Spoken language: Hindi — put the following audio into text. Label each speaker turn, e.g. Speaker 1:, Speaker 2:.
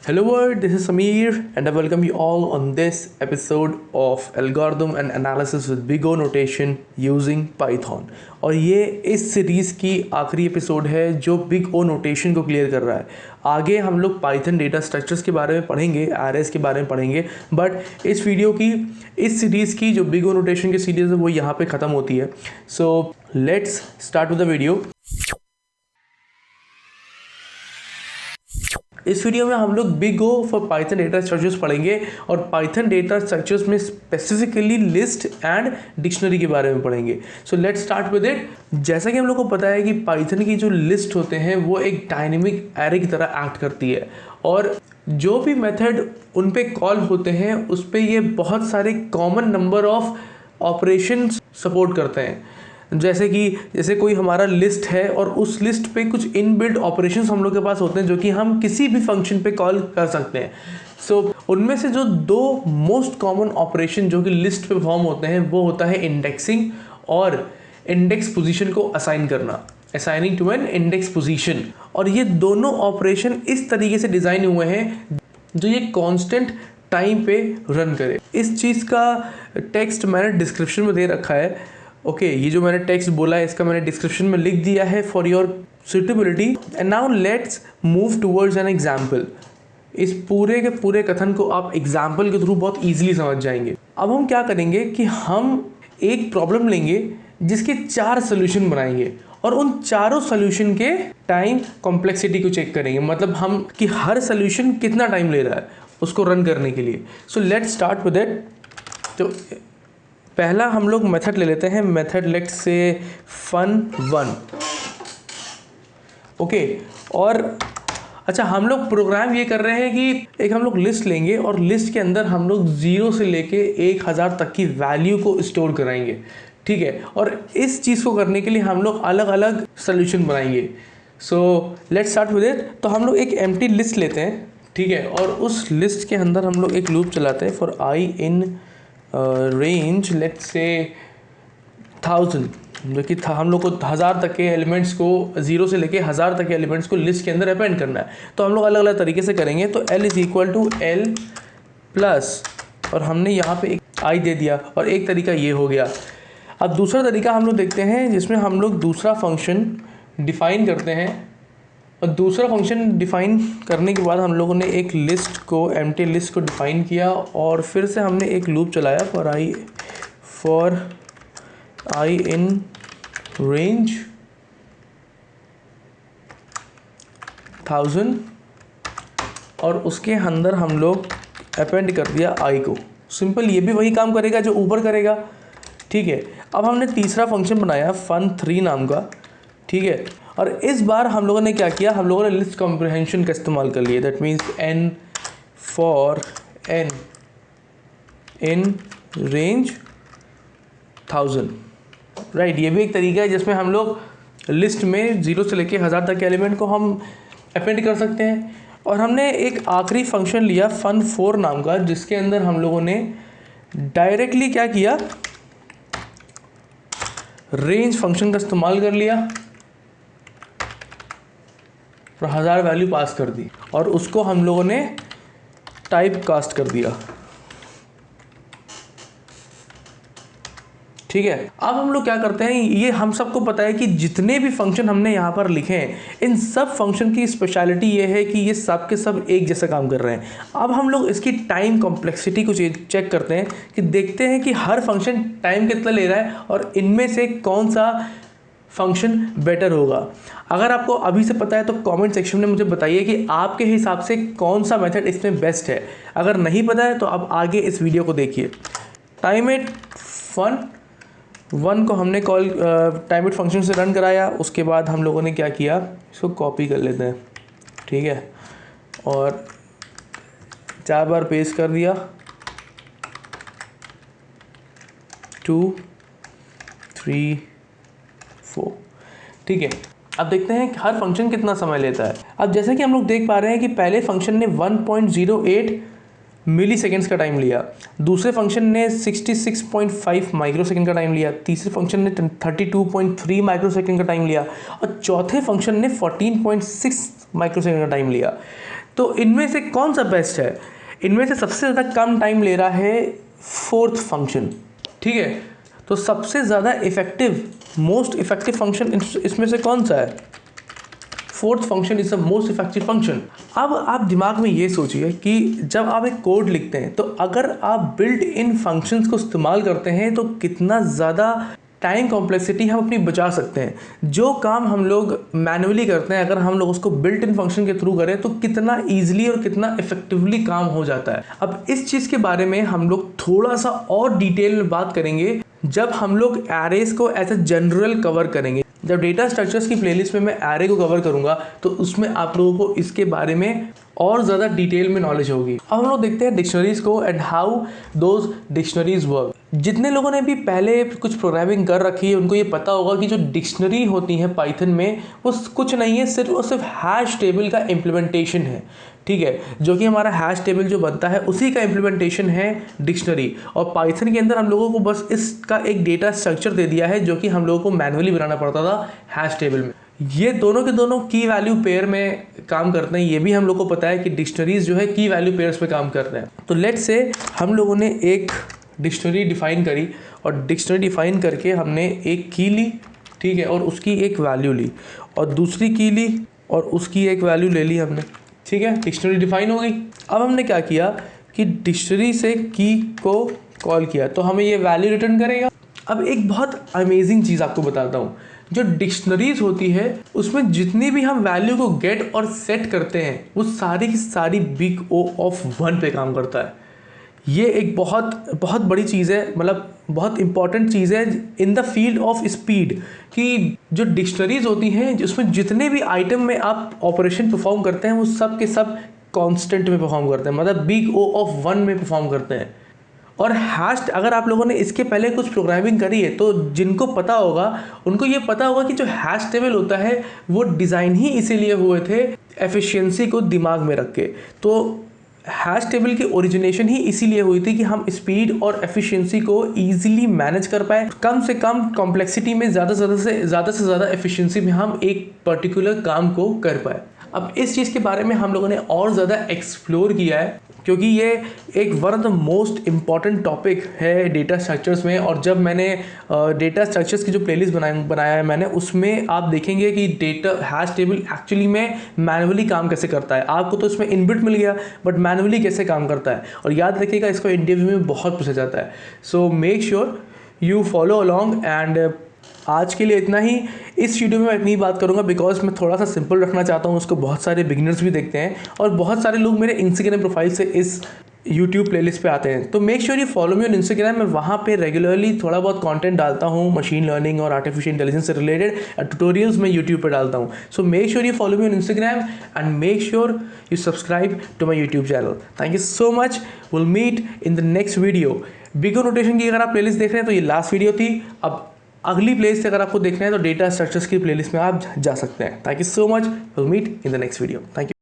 Speaker 1: Hello world, this is Samir and I welcome you all on this episode of Algorithm and Analysis with Big O Notation using Python। और ये इस सीरीज़ की आखिरी एपिसोड है जो बिग ओ नोटेशन को क्लियर कर रहा है। आगे हम लोग पाइथन डेटा स्ट्रक्चर्स के बारे में पढ़ेंगे, एरेस के बारे में पढ़ेंगे, बट इस वीडियो की इस सीरीज़ की जो बिग ओ नोटेशन की सीरीज़ है वो यहाँ पे ख़त्म होती है। So let's start with the video. इस वीडियो में हम लोग big O for Python data structures पढ़ेंगे और पाइथन डेटा स्ट्रक्चर्स में स्पेसिफिकली लिस्ट एंड डिक्शनरी के बारे में पढ़ेंगे। So let's start with it. जैसा कि हम लोग को पता है कि पाइथन की जो लिस्ट होते हैं वो एक डायनेमिक एरे की तरह एक्ट करती है और जो भी मेथड उन पे कॉल होते हैं उस पे ये बहुत सारे common number of operation support करते हैं। जैसे कोई हमारा लिस्ट है और उस लिस्ट पे कुछ इनबिल्ट ऑपरेशंस हम लोग के पास होते हैं जो कि हम किसी भी फंक्शन पे कॉल कर सकते हैं। सो उनमें से जो दो मोस्ट कॉमन ऑपरेशन जो कि लिस्ट पे परफॉर्म होते हैं वो होता है इंडेक्सिंग और इंडेक्स पोजीशन को असाइन करना, assigning to an index position. और ये दोनों ऑपरेशन इस तरीके से डिज़ाइन हुए हैं जो ये कांस्टेंट टाइम पे रन करे। इस चीज़ का टेक्स्ट मैंने डिस्क्रिप्शन में दे रखा है। ओके, ये जो मैंने टेक्स्ट बोला है इसका मैंने डिस्क्रिप्शन में लिख दिया है for your suitability. And now let's move towards an example. इस पूरे के पूरे कथन को आप एग्जाम्पल के थ्रू बहुत ईजिली समझ जाएंगे। अब हम क्या करेंगे कि हम एक प्रॉब्लम लेंगे जिसके 4 सोल्यूशन बनाएंगे और उन चारों सोल्यूशन के टाइम कॉम्प्लेक्सिटी को चेक करेंगे, मतलब हम कि हर सोल्यूशन कितना टाइम ले रहा है उसको रन करने के लिए। सो लेट्स स्टार्ट विद इट। तो पहला हम लोग मेथड ले लेते हैं, method let's say fun1। Okay, और अच्छा हम लोग प्रोग्राम ये कर रहे हैं कि एक हम लोग लिस्ट लेंगे और लिस्ट के अंदर हम लोग 0 से लेके 1000 तक की वैल्यू को स्टोर कराएंगे, ठीक है। और इस चीज़ को करने के लिए हम लोग अलग अलग सोल्यूशन बनाएंगे। सो लेट्स स्टार्ट विद इट। तो हम लोग एक एम्प्टी लिस्ट लेते हैं, ठीक है, और उस लिस्ट के अंदर हम लोग एक लूप चलाते हैं for I in range let's say 1000, जो कि हम लोग को 1000 तक के एलिमेंट्स को 0 से लेके 1000 तक के एलिमेंट्स को लिस्ट के अंदर अपेंड करना है। तो हम लोग अलग अलग तरीके से करेंगे। तो L is equal to L plus, और हमने यहाँ पे एक I दे दिया और एक तरीका ये हो गया। अब दूसरा तरीका हम लोग देखते हैं जिसमें हम लोग दूसरा फंक्शन डिफ़ाइन करते हैं और दूसरा फंक्शन डिफ़ाइन करने के बाद हम लोगों ने एक लिस्ट को, एम्प्टी लिस्ट को डिफ़ाइन किया और फिर से हमने एक लूप चलाया फॉर आई इन रेंज 1000 और उसके अंदर हम लोग अपेंड कर दिया आई को। सिंपल, ये भी वही काम करेगा जो ऊपर करेगा, ठीक है। अब हमने तीसरा फंक्शन बनाया fun3 नाम का, ठीक है। और इस बार हम लोगों ने क्या किया, हम लोगों ने लिस्ट कॉम्प्रिहेंशन का इस्तेमाल कर लिया। That means n for n in range 1000, right. ये भी एक तरीका है जिसमें हम लोग लिस्ट में 0 से लेके 1000 तक के एलिमेंट को हम अपेंड कर सकते हैं। और हमने एक आखिरी फंक्शन लिया fun4 नाम का जिसके अंदर हम लोगों ने डायरेक्टली क्या किया, रेंज फंक्शन का इस्तेमाल कर लिया और 1000 वैल्यू पास कर दी और उसको हम लोगों ने टाइप कास्ट कर दिया, ठीक है। अब हम लोग क्या करते हैं, ये हम सबको पता है कि जितने भी फंक्शन हमने यहाँ पर लिखे हैं इन सब फंक्शन की स्पेशलिटी ये है कि ये सब के सब एक जैसा काम कर रहे हैं। अब हम लोग इसकी टाइम कॉम्प्लेक्सिटी को चेक करते हैं कि देखते हैं कि हर फंक्शन टाइम कितना ले रहा है और इनमें से कौन सा फंक्शन बेटर होगा। अगर आपको अभी से पता है तो कमेंट सेक्शन में मुझे बताइए कि आपके हिसाब से कौन सा मेथड इसमें बेस्ट है। अगर नहीं पता है तो आप आगे इस वीडियो को देखिए। टाइम इट fun1 को हमने कॉल टाइम इट फंक्शन से रन कराया। उसके बाद हम लोगों ने क्या किया, इसको कॉपी कर लेते हैं, ठीक है, और 4 बार पेस्ट कर दिया 2 3 4, ठीक है। अब देखते हैं कि हर फंक्शन कितना समय लेता है। अब जैसे कि हम लोग देख पा रहे हैं कि पहले फंक्शन ने 1.08 मिली सेकेंड्स का टाइम लिया, दूसरे फंक्शन ने 66.5 माइक्रो सेकेंड का टाइम लिया, तीसरे फंक्शन ने 32.3 माइक्रो सेकेंड का टाइम लिया और चौथे फंक्शन ने 14.6 माइक्रो सेकेंड का टाइम लिया। तो इनमें से कौन सा बेस्ट है? इनमें से सबसे ज़्यादा कम टाइम ले रहा है फोर्थ फंक्शन, ठीक है। तो सबसे ज़्यादा इफेक्टिव, मोस्ट इफेक्टिव फंक्शन इसमें से कौन सा है? Fourth function is the most effective function. अब आप दिमाग में ये सोचिए कि जब आप एक कोड लिखते हैं तो अगर आप बिल्ट इन फंक्शंस को इस्तेमाल करते हैं तो कितना ज़्यादा टाइम कॉम्प्लेक्सिटी हम अपनी बचा सकते हैं। जो काम हम लोग मैन्युअली करते हैं अगर हम लोग उसको बिल्ट इन फंक्शन के थ्रू करें तो कितना ईजिली और कितना इफेक्टिवली काम हो जाता है। अब इस चीज़ के बारे में हम लोग थोड़ा सा और डिटेल में बात करेंगे जब हम लोग एरेज को एज ए जनरल कवर करेंगे। जब डेटा स्ट्रक्चर्स की प्लेलिस्ट में मैं एरे को कवर करूंगा तो उसमें आप लोगों को इसके बारे में और ज़्यादा डिटेल में नॉलेज होगी। अब हम लोग देखते हैं डिक्शनरीज को and how those dictionaries work. जितने लोगों ने भी पहले कुछ प्रोग्रामिंग कर रखी है उनको ये पता होगा कि जो डिक्शनरी होती है पाइथन में वो कुछ नहीं है, सिर्फ और सिर्फ हैश टेबल का इम्प्लीमेंटेशन है, ठीक है। जो कि हमारा हैश टेबल जो बनता है उसी का इम्प्लीमेंटेशन है डिक्शनरी। और पाइथन के अंदर हम लोगों को बस इसका एक डेटा स्ट्रक्चर दे दिया है जो कि हम लोगों को मैनुअली बनाना पड़ता था हैश टेबल में। ये दोनों के दोनों की वैल्यू पेयर में काम करते हैं। ये भी हम लोग को पता है कि डिक्शनरीज जो है की वैल्यू पेयर्स पे काम करते हैं। तो लेट्स से हम लोगों ने एक डिक्शनरी डिफाइन करी और डिक्शनरी डिफाइन करके हमने एक की ली, ठीक है, और उसकी एक वैल्यू ली और दूसरी की ली और उसकी एक वैल्यू ले ली हमने, ठीक है। डिक्शनरी डिफाइन हो गई। अब हमने क्या किया कि डिक्शनरी से की को कॉल किया तो हमें ये वैल्यू रिटर्न करेगा। अब एक बहुत अमेजिंग चीज़ आपको बताता हूँ, जो डिक्शनरीज होती है उसमें जितनी भी हम वैल्यू को गेट और सेट करते हैं वो सारी की सारी बिग O ऑफ 1 पे काम करता है। ये एक बहुत बहुत बड़ी चीज़ है, मतलब बहुत इंपॉर्टेंट चीज़ है in the field of speed, कि जो डिक्शनरीज होती हैं उसमें जितने भी आइटम में आप ऑपरेशन परफॉर्म करते हैं वो सब के सब कांस्टेंट में परफॉर्म करते हैं, मतलब बिग O ऑफ 1 में परफॉर्म करते हैं। और हैश, अगर आप लोगों ने इसके पहले कुछ प्रोग्रामिंग करी है तो जिनको पता होगा उनको ये पता होगा कि जो हैश टेबल होता है वो डिज़ाइन ही इसीलिए हुए थे एफिशिएंसी को दिमाग में रख के। तो हैश टेबल की ओरिजिनेशन ही इसीलिए हुई थी कि हम स्पीड और एफिशिएंसी को इजीली मैनेज कर पाए, कम से कम कॉम्प्लेक्सिटी में ज़्यादा से ज़्यादा एफिशिएंसी में हम एक पर्टिकुलर काम को कर पाए। अब इस चीज़ के बारे में हम लोगों ने और ज़्यादा एक्सप्लोर किया है क्योंकि ये एक one of the most important topic है डेटा स्ट्रक्चर्स में। और जब मैंने डेटा स्ट्रक्चर्स की जो प्लेलिस्ट बनाया है मैंने, उसमें आप देखेंगे कि डेटा हैश टेबल एक्चुअली में मैनुअली काम कैसे करता है। आपको तो इसमें इनबिल्ट मिल गया बट मैनुअली कैसे काम करता है, और याद रखिएगा इसको इंटरव्यू में बहुत पूछा जाता है। सो make sure you follow along. And आज के लिए इतना ही। इस वीडियो में मैं इतनी ही बात करूंगा बिकॉज मैं थोड़ा सा सिंपल रखना चाहता हूं, उसको बहुत सारे बिगिनर्स भी देखते हैं और बहुत सारे लोग मेरे इंस्टाग्राम प्रोफाइल से इस यूट्यूब प्लेलिस्ट पे आते हैं। तो make sure you follow me on Instagram. मैं वहाँ पे रेगुलरली थोड़ा बहुत कंटेंट डालता हूँ मशीन लर्निंग और आर्टिफिशियल इंटेलिजेंस से रिलेटेड ट्यूटोरियल्स मैं यूट्यूब पे डालता हूँ। So make sure you follow me on Instagram and make sure you subscribe to my YouTube channel. Thank you so much. Will meet in the next video. Big O notation की अगर आप प्लेलिस्ट देख रहे हैं तो ये लास्ट वीडियो थी। अब अगली प्लेलिस्ट अगर आपको देखना है तो डेटा स्ट्रक्चर्स की प्लेलिस्ट में आप जा सकते हैं। Thank you so much. Will meet in the next video. Thank you.